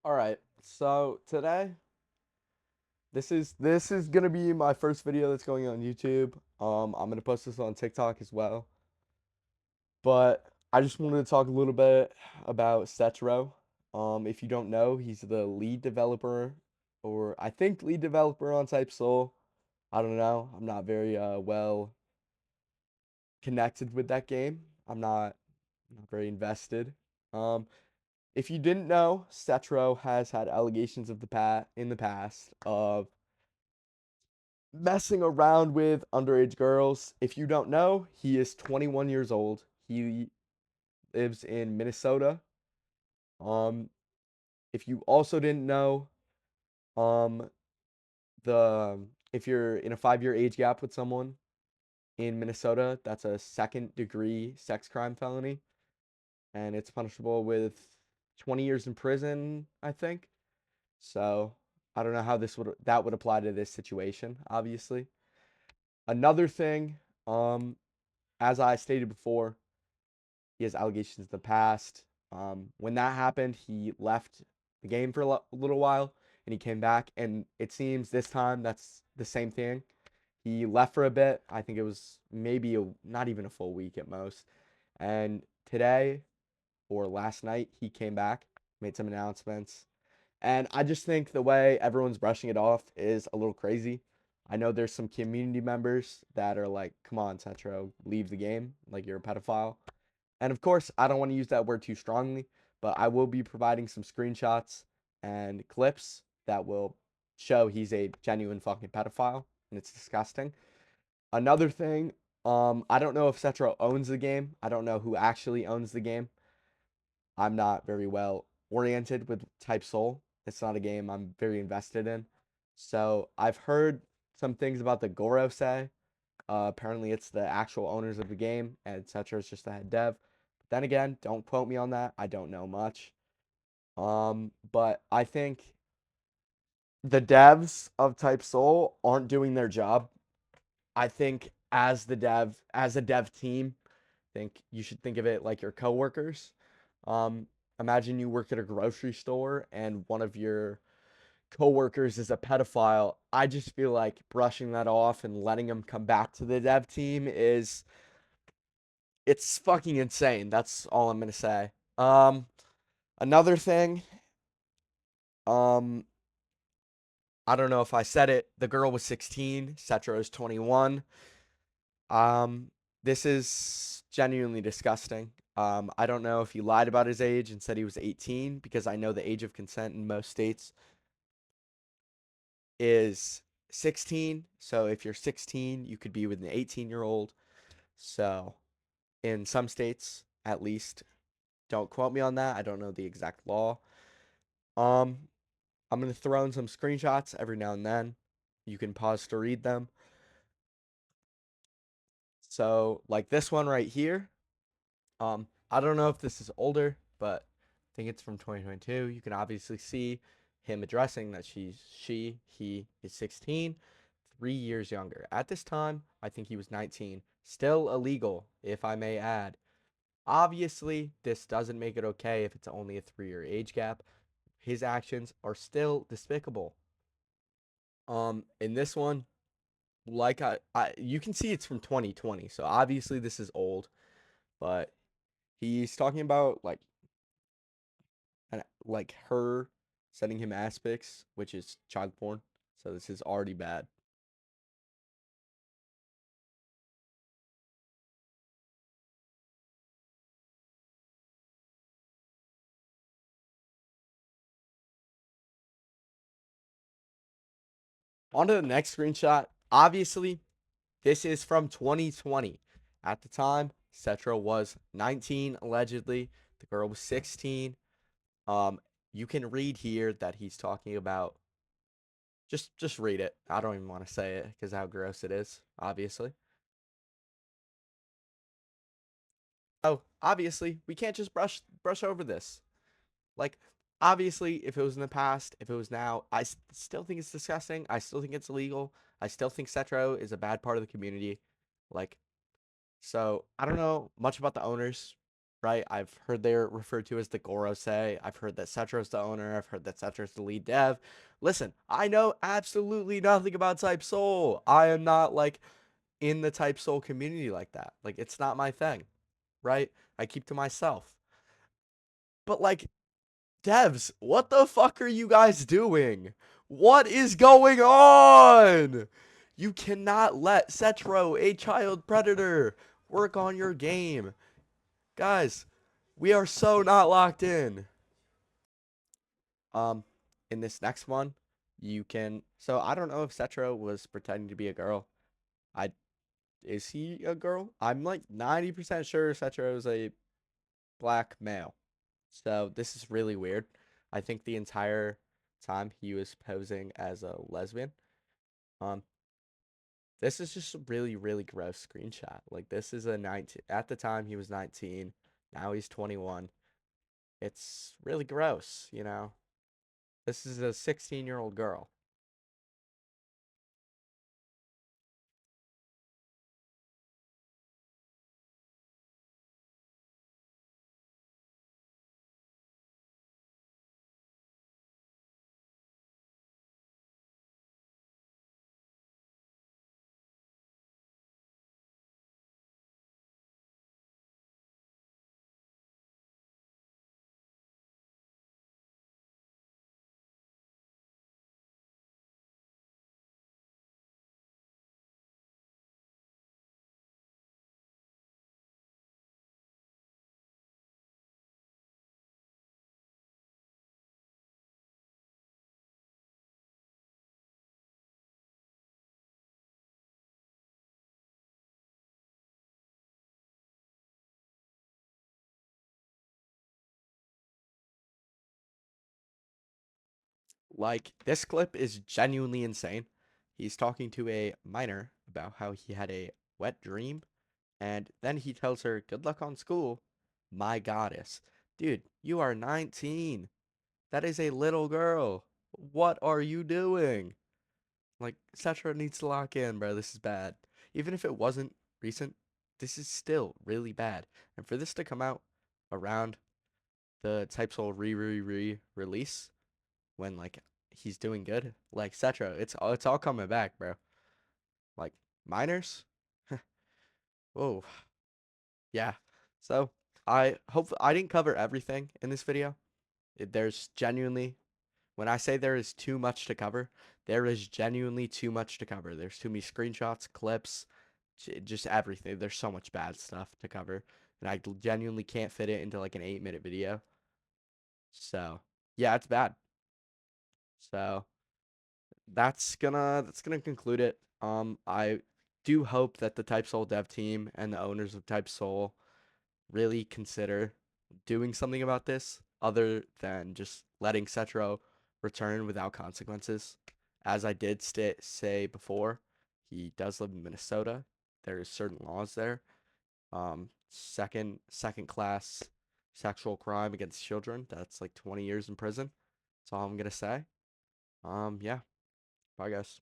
All right. So today, this is gonna be my first video that's going on YouTube. I'm gonna post this on TikTok as well. But I just wanted to talk a little bit about Setro. If you don't know, he's the lead developer, or I think lead developer on Type Soul. I don't know. I'm not very well connected with that game. I'm not very invested. Um, if you didn't know, Setro has had allegations of the past of messing around with underage girls. If you don't know, he is 21 years old. He lives in Minnesota. Um, if you also didn't know, um, the if you're in a 5-year age gap with someone in Minnesota, that's a second degree sex crime felony, and it's punishable with 20 years in prison, I think. So I don't know how that would apply to this situation, obviously. Another thing, as I stated before, he has allegations in the past. When that happened, he left the game for a little while and he came back, and it seems this time that's the same thing. He left for a bit. I think it was maybe not even a full week at most. And today or last night, he came back, made some announcements. And I just think the way everyone's brushing it off is a little crazy. I know there's some community members that are like, come on, Setro, leave the game. Like, you're a pedophile. And of course, I don't want to use that word too strongly, but I will be providing some screenshots and clips that will show he's a genuine fucking pedophile, and it's disgusting. Another thing, I don't know if Setro owns the game. I don't know who actually owns the game. I'm not very well oriented with Type Soul. It's not a game I'm very invested in. So I've heard some things about the Goro say. Apparently, it's the actual owners of the game, and etc. It's just the head dev. But then again, don't quote me on that. I don't know much. But I think the devs of Type Soul aren't doing their job. I think as a dev team, I think you should think of it like your coworkers. Um, Imagine you work at a grocery store and one of your coworkers is a pedophile. I just feel like brushing that off and letting him come back to the dev team is it's fucking insane. That's all I'm gonna say. Another thing, um, I don't know if I said it. The girl was 16. Setro is 21. Um, this is genuinely disgusting. I don't know if he lied about his age and said he was 18 because I know the age of consent in most states is 16. So if you're 16, you could be with an 18-year-old. So in some states, at least, don't quote me on that. I don't know the exact law. Um, I'm gonna throw in some screenshots every now and then. You can pause to read them. So like this one right here. I don't know if this is older, but I think it's from 2022. You can obviously see him addressing that he is 16, 3 years younger. At this time, I think he was 19. Still illegal, if I may add. Obviously, this doesn't make it okay if it's only a 3-year age gap. His actions are still despicable. In this one, like you can see it's from 2020, so obviously this is old, but he's talking about like her sending him ass pics, which is child porn. So this is already bad. On to the next screenshot. Obviously, this is from 2020. At the time, Setro was 19 allegedly. The girl was 16. Um, you can read here that he's talking about. Just read it. I don't even want to say it because how gross it is. Obviously. Oh, obviously, we can't just brush over this. Like, obviously, if it was in the past, if it was now, still think it's disgusting. I still think it's illegal. I still think Setro is a bad part of the community. Like, so I don't know much about the owners. right? I've heard they're referred to as the Gorosei. I've heard that Setro's the owner. I've heard that Setro's the lead dev. Listen, I know absolutely nothing about Type Soul. I am not like in the Type Soul community like that. Like it's not my thing, right? I keep to myself. But like devs, what the fuck are you guys doing? What is going on? You cannot let Setro, a child predator, work on your game. Guys, we are so not locked in. Um, in this next one, you can. So I don't know if Setro was pretending to be a girl. I Is he a girl? I'm like 90% sure Setro is a black male. So this is really weird. I think the entire time he was posing as a lesbian. Um, this is just a really, really gross screenshot. Like this is a 19. At the time he was 19. Now he's 21. It's really gross, you know. This is a 16-year-old girl. Like this clip is genuinely insane. He's talking to a minor about how he had a wet dream, and then he tells her, "Good luck on school, my goddess." Dude, you are 19. That is a little girl. What are you doing? Like, Setro needs to lock in, bro. This is bad. Even if it wasn't recent, this is still really bad. And for this to come out around the Type Soul release when like he's doing good, like Setro, it's all coming back, bro. Like minors, whoa, yeah. So I hope I didn't cover everything in this video. There's genuinely, when I say there is too much to cover, there is genuinely too much to cover. There's too many screenshots, clips, just everything. There's so much bad stuff to cover, and I genuinely can't fit it into like an 8-minute video. So yeah, it's bad. So that's gonna conclude it. I do hope that the Type Soul dev team and the owners of Type Soul really consider doing something about this other than just letting Setro return without consequences. As I did say before, he does live in Minnesota. There's certain laws there. Second class sexual crime against children. That's like 20 years in prison. That's all I'm gonna say. Yeah. Bye guys.